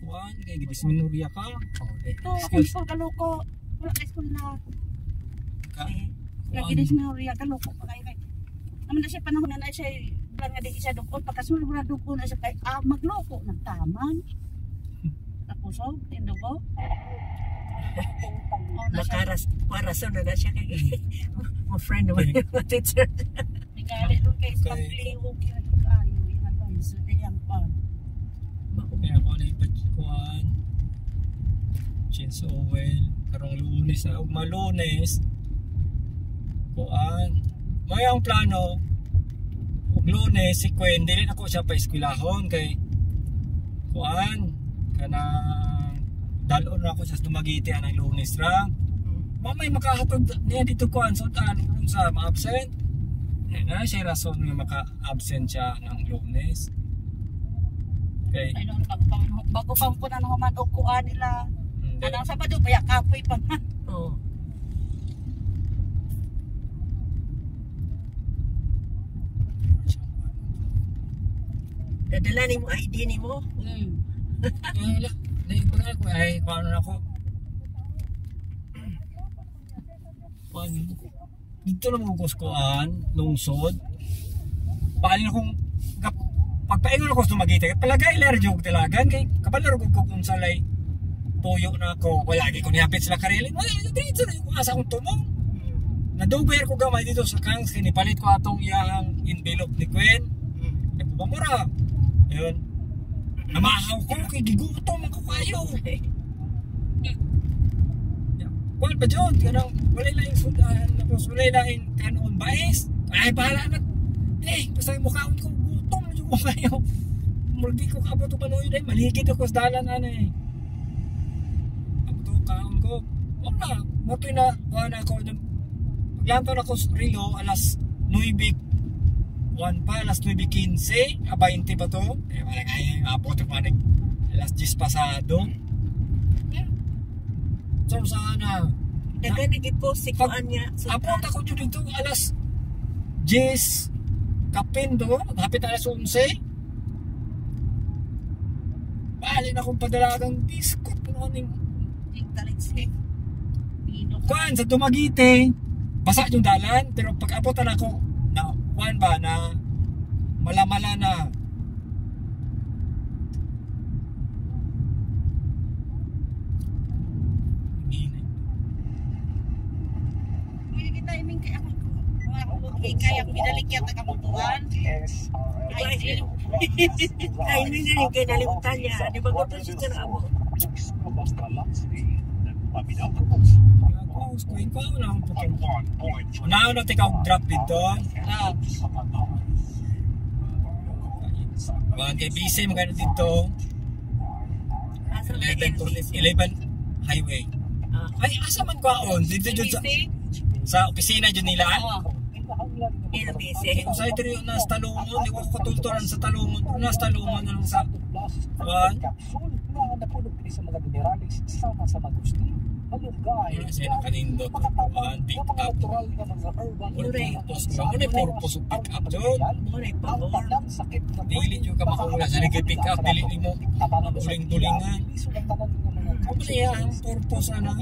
kuan kay gidisminorya ka. Ito, kung school ka loko. Wala ka school na. Lagi disminorya ka loko. Naman na siya panahon na siya lang nga di siya dukon. Pagkasunod na dukon na siya kay magloko. Nagtaman. Tapos tindugo. Marason na siya kay mo friend naman yung teacher. Nagkali doon kay pagliwog yun kayo. Yung advice. Yung pan. Kaya ako na ipagkuhan. Change oil. Karong Lunes. Malunes. Kuhan. May ang plano. Kung Lunes, si Gwen, dilin ako siya pa eskwilahon kay kuhan. Kanang dalon na ako sa Dumaguete ang Lunes ra. Mamay makahatod niya dito kuhan. So kung sa ma-absent. Na siya rason nga maka-absent siya ng Lunes. Okay. Ay noon bago pang punan human og kuan nila. Anang Sabado pa kapoy pa man. Oo. Dadala ni mo ID ni mo. Ay, paano na ako? Dito na mga kuskuan, lungsod. Paalin akong pagpaingon ako sa Dumaguete, palagay ilar joke talagan kay kapalar ko kung salay tuyo na ako, wala gi ko nihapit sila kareli. Wala dito na yung asa kong tumong. Naduber ko gamay dito sa kangs, kinipalit ko atong iyang envelope ni Gwen. Nagpapamura. Ayun. Namahaw ko kay gigutom ako kayo. Wala pa dyan, kanang wala lang yung sudahan, tapos wala lang yung kanon bais. Ay, bahala na. Basta yung mukhaon ko, gutom yung mukha kayo. Mulgi ko kapot o panoy dahil maligid ako sa dalan ano eh. Kapot o kaon ko, wala. Matoy na, wala ako. Paglantan ako sa Rilo, alas 9, 1 pa, alas 9:15, 20 pa to. Eh, wala kaya, kapot o panik. Alas 10 pasado. So sana dagan nag-post si kuan niya. Abot ako dito alas 10 kapin do, hapit alas 11. Balin akong padalagang biskot noning Taliksi. kuan sa Dumaguete. Basa yung dalan pero pag abutan ako na kuan ba na malamala na. Kaya pinaligyan na kamutuan. Ay, hindi nga kayo nalimutan niya. Di ba kung ito siya na amo? Unahan na tika drop dito. Kay BC magana dito. 11 highway. Ay, asa man kwaon? Dito dyan sa opisina dyan nila? Kung sa ito rin na sa talungon, di ko katulturan sa talungon. Sa talungon na lang sa kuhan. Kasi nakanindot ang kuhan, pick up. Muna purpose of pick up dyan. Dili nyo ka makawala sa nag-pick up. Dili mo uling-tulingan. Kung siya ang purpose na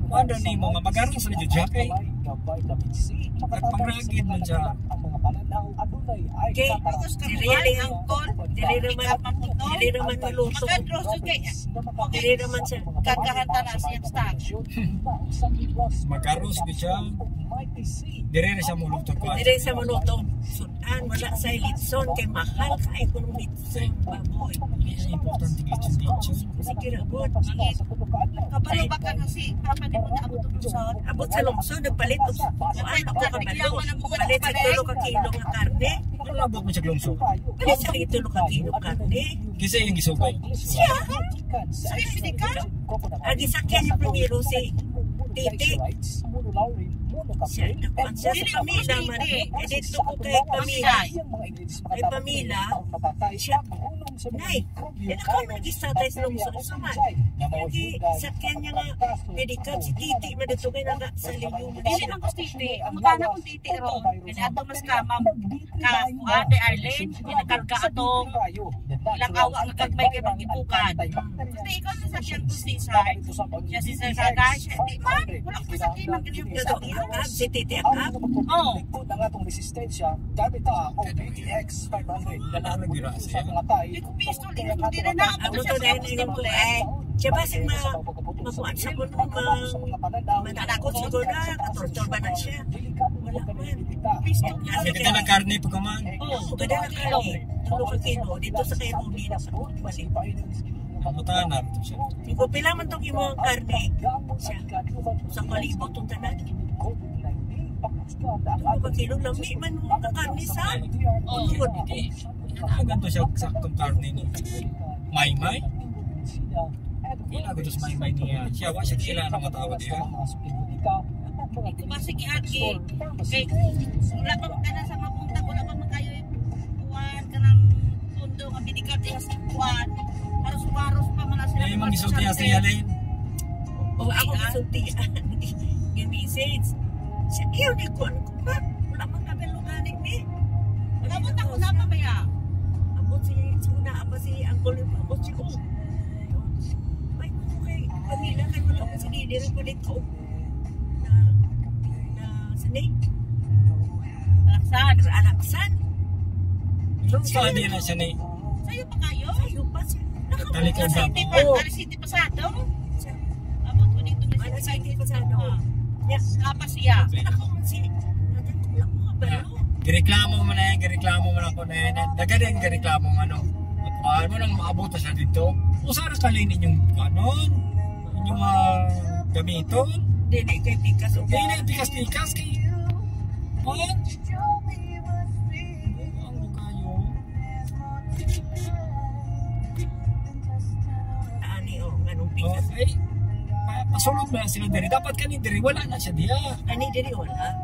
wala ni mo nga magarang sa medyo jacket at pangragid man siya okay, dili ang kon dili naman maluto dili naman siya Kagahanta na siya stock. magaros ko siya dili na siya muluto ko dili sa maluto sudan wala sa litson kay mahal kay kung litson baboy importante litson sige ra good Kabalo ba ka kasi papa di mo na abot ang lungsod? abot sa lungsod nagpalit og kuan ako kabalo palit sa 3 ka kilo nga karne ano abot mo siya glongso palit sa 3 ka kilo karne kasi yung gisugay siya Sa pinika? agi sakyan yung primero si Titi siya nakuan siya sa Pamila man dito ko kay Pamila siya Nay, yan ako nag-istatay sa lungsod-suman. Lagi, sakyan niya nga, medikal si Titi, madutugay na nga sa liyo. Dili lang ko titi. Ang magana kong titi ron. Kaya ato mas kamam. Ate Arlene, pinakarga atong ilang awa ang kagmay kay magibukan. Kasi ikaw sa sakyan ko si Sar. Siya si Sar Saga. Siya, di man. Wala ko sakyan ng ganyan ko Ito, Akab, si Titi Akab. Oo. Lalaki gira siya. Hindi ko pistol. Hindi na naabot Ano siya to sa dahil na yung ay, siya ba sing mabuan sa kuno manakot siguro na, katortor ba na siya? Wala man. pistol. Hindi ka na karne pa kuman. Oo, ganda na kami. Tulo ka kino, dito sa kayo Rumi na sa balik. Matanar to siya. Iko pila man tong imong karne. Siya. Sa kalibot tong tanan. Tulo ka kino, lami man mo ka karne sa. Oo, Yun. hindi. Agan to siya saktong karne ni Maymay. Kailan ko to sa Maymay niya. Siya, wa siya kailangan na matawad niya. Hindi ko ba sige Aki. Kay wala pa man kana sa mapunta. Wala pa man kayo kuwan ka ng pundo ka binigay sa kuwan. Paros-paros pa man sila. Kaya yung mga gisulti niya siya rin. O ako kasultian. Yung message. Siya, iyo ni ko. Ano ko ba? Wala man kami luganin ni. Abot ako na mamaya. Abot si Suna, apa si Uncle yung abot si Kong. May mo kay Pamila, kay wala ko si Didi rin palit ko. Na sanay. Alaksan. Alaksan. Saan din na siya ni? Sa'yo pa kayo? Ayaw pa siya. Talikod ba? City pa. Oo. City pasado. Abot ko dito na Ano siya. sa hindi pa sa ano? Yes, kapas siya. Ako si, natin ko lang mga balo. Gireklamo mo na yan, gireklamo mo na ako na yan. Daga din gireklamo mo ano. Paano mo nang maabot siya dito? O sana kalinin yung ano, yung gamiton. Dili kay Pikas o Hindi na pikas-pikas kay... Ano? Ano kayo? Ani o, anong Oh, Pikas. ay, pasulod ba sila diri? Dapat kanin diri, wala na siya diya. Ani diri wala.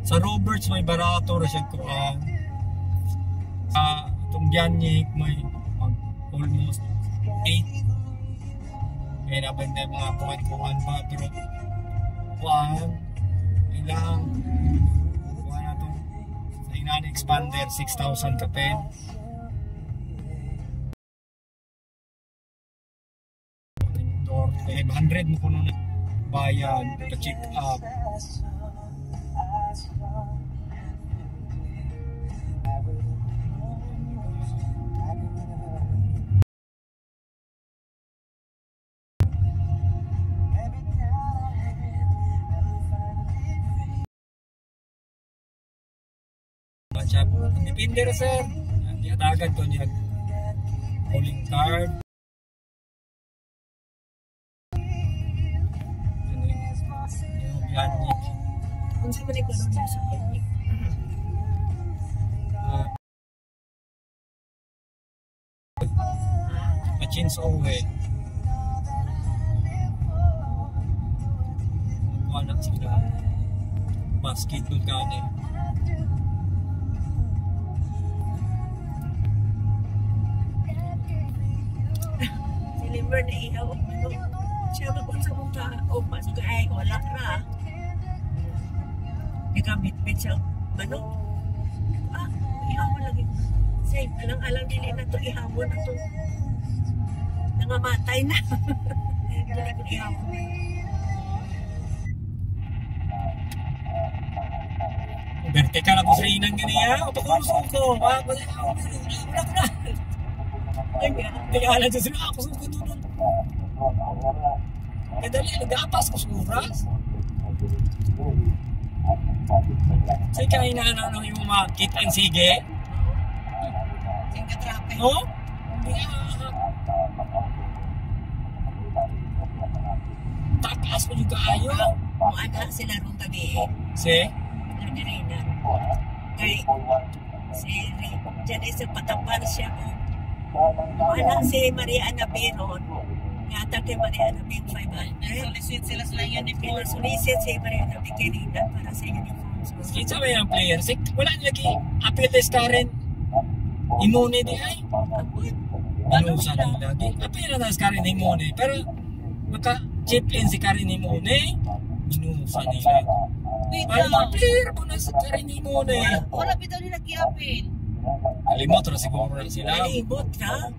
Sa Roberts may barato ra siya ko. Itong Bianyik may almost 8. May nabay na mga kuhan pa pero kuhan ilang kuhan na itong sa inani expander 6,000 ka pen. Door 500 mo kuno na bayad to check up. Siya, depende rin sir. Diadagan ko niya calling card. Yung Bianyik. Kung sa balik ko doon sa Bianyik. Machines Owe. Kuha na sila. Basketball ka na eh. Limber na ihaw ang ano. Siya magkun sa mukha o masugay ay wala na. Nagamit-bit siya ano. Ihaw lagi. Same, alang-alang dili na to ihawon na to. Nangamatay na. Dili ko ihawon. Berte ka na ko sa inang ganyan. Pakurso ko. Wala ko na. Kaya alam siya sila ako sa kuno doon. Kaya dali, nag-aapas ko sa oras. Say kaya na ano yung mga kit and sige. Sing katrape. Oh? Takas mo juga ayo. Kung anak sila ron tabi Si? Ladirina. Kay si dyan ay sa patapar siya. Kung anak si Maria Ana Beron, Yata kay Maria Anabing 500. Solicit sila sa uniform. Pinasulisit si Maria Anabing kanina para sa uniform. Kita ba yung player? Wala lagi. Apelides ka rin. Imune di ay. Ano sa nila? Apelides na ka rin imune. Pero maka-chip in si Karin Imune. Minusa nila. Wait Para lang. mga player po na si Karin Imune. Wala bitaw nila gi-appeal. Alimot na siguro na sila. Nalibot ka?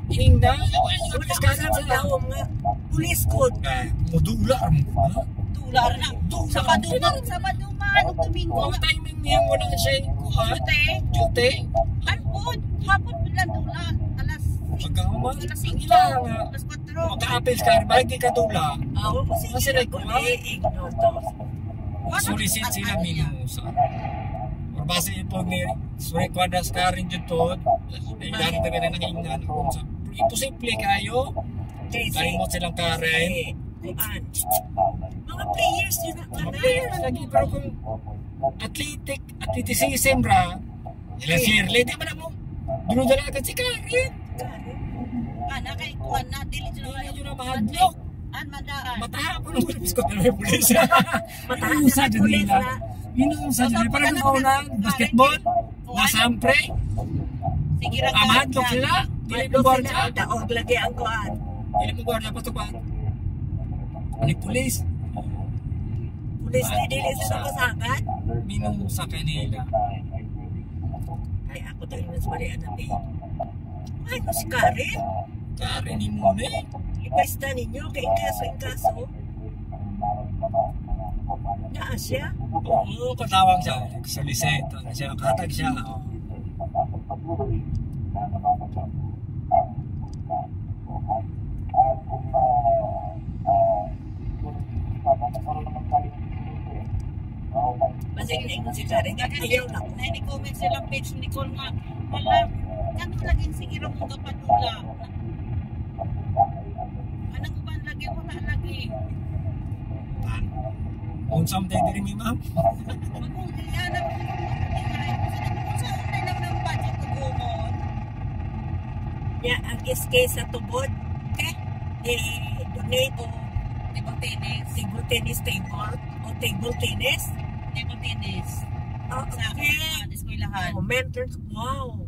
Hingda. Wala yung Wala apelides ka ka rin sa sila. tawang nga. Police code. Modular mo ba? Tular na. Sa paduman, o Domingo. Kung timing niya wala siya kuha. Jute. Hapon bilang dula. Alas Pagkaman. alas Ang 5. ilang. Alas 4. Maka-apels ka rin. Bakit di ka tula? Ako kasi Kasi like, ignore to. Solicit sila minusa. Or base po ni Suri Quadras ka rin dyan to. Ilan na ganun ang hingan. Imposible kayo. Kalimot silang Karen. Kuan. Mga players yun na Mga player na lagi. Pero kung athleticism ra, ilang Shirley, di ba na mo? Dunod-dalagan si Karen. Ana kay kuan na dili Hindi nyo na mahadlok. An mandaan. Mataha po ng biskot na may pulis. Mataas Inuusa na dyan pulis nila. na. Inuusa dyan nila. Parang ikaw na basketball. Nasampre. Sige ra. Mahadlok sila. Dili mo gwardiya. Daog lagi ang kuan. Dili mo gwardiya pa ito pa. Ni pulis. Pulis ni dili sa kasagad. Minuusa kanila. Ay ako tayo na sa Maria Anabing. Ay ko si Karen. Karen ni Mune. Ipesta ninyo kay inkaso. Naa siya. Oo, katawag siya. Solicit. Siya, katag siya. Basta ginaingon si Karen. Ayaw na. Na ni comment sila page ni Nicole nga. Wala. Kanto laging sige ra mo kapadula. Anang uban lagi wala lagi. Kung something diri mi ma'am. Magkung iyanap sa unay lang ng budget ko gumon. Ya, ang SK sa tubod. Okay? Donate o Table tennis. table tennis table o table tennis. Table tennis. Oh, Sa okay. eskwelahan. Oh, mentors. Wow.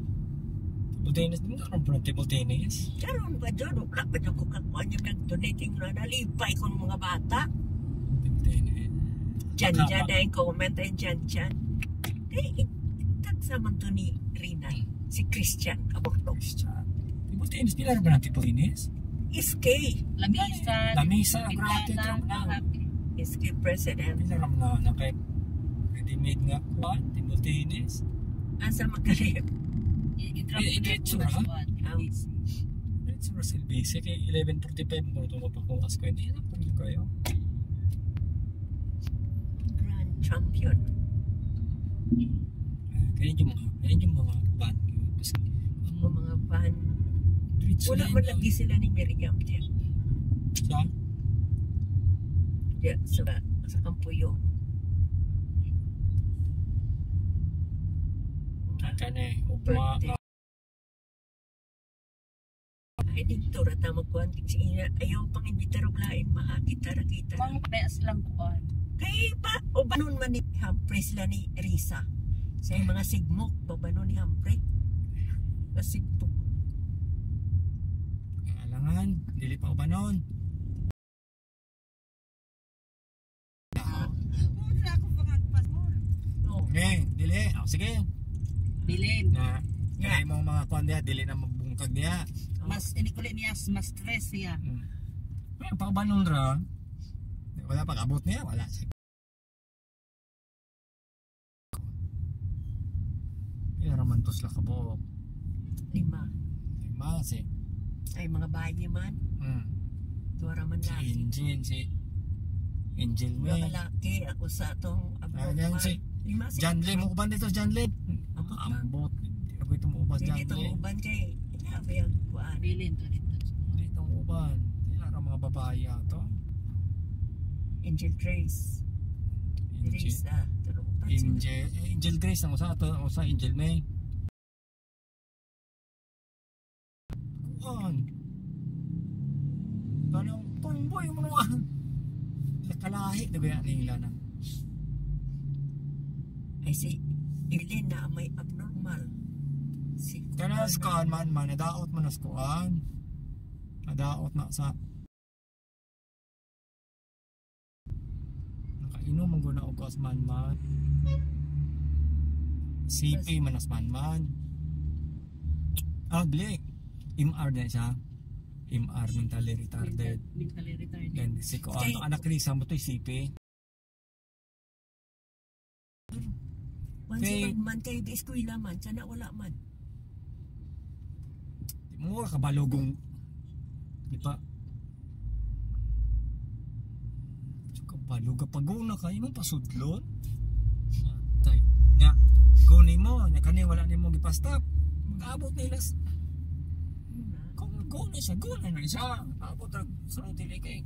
Table tennis. Hindi ka rin table tennis. Karon ba dyan? Wala ba dyan ko kakuha niyo nag-donating na nalipay ko ng mga bata? Table tennis. Dyan na yung comment ay dyan. Eh, tagsaman to ni Rina. Si Christian Aborto. Table tennis. Pila rin ba ng table tennis? SK. Lamisa. Lamisa. Gratis lang na. SK President. Pila rin na kay ready-made nga kuha. Table tennis. Asa makalip? Diretso na. It's Russell Basic. 11:45 mo ito mapakukas ko. Hindi na po kayo. Grand Champion. Kaya yung mga band. O mga van. Wala man lagi sila ni Miriam dyan. Sa? Diyan sa Kampuyo. Kane, upma. Ay, dito rata magkuhan. Ayaw pang imbitar og lain, makakita. Mang best lang kuan. Kaya pa, o banon man ni Humphrey sila ni Risa. Sa mga sigmok, babanon ni Humphrey. Kasigtok. Alangan, dili pa ba nun? Oh. Okay, dili. Sige. Bilin. Na, kaya mo mga kuhan diya, dili na mabungkag diya. Mas inikuli niya mas stress siya. Kaya pa ba nun ra? Wala pag-abot niya, wala. Kaya raman to sila kabuok. 5. Si Ay, mga bayi man. Duwara man laki. Angel Mga May. lalaki, ako sa itong abot Ayan man. si 5 Janley, mo kuban dito Janley. Abot man. Ambot. Hindi ako ito mo uban Hindi ito Janley. uban kay. Yabi ang kuhaan. Bilin to dito. Hindi ito mo uban. Kaya mga babae ato. Angel Grace. Grace, tulong pa. Angel Grace ang usa ato, usa Angel May. Kuan. lahi na gaya nila na. Ay si Eileen na may abnormal. Si Kaya scan man, nadaot man na skuan. Nadaot na sa nakainom ang guna og man. CP man as man. Blake. MR na siya. MR, mentally retarded. Mentally retarded. And si ko ano anak ni sa mo to CP. Once man tayo di eskwela man, sana wala man. Di mo kabalogong di pa. Kabaluga paguna kayo mo pasudlon. Matay. Nya, guni mo, nya kani wala nimo gipastop. Mag-abot nila. Kung na siya, guna na siya. Abot sa dili kay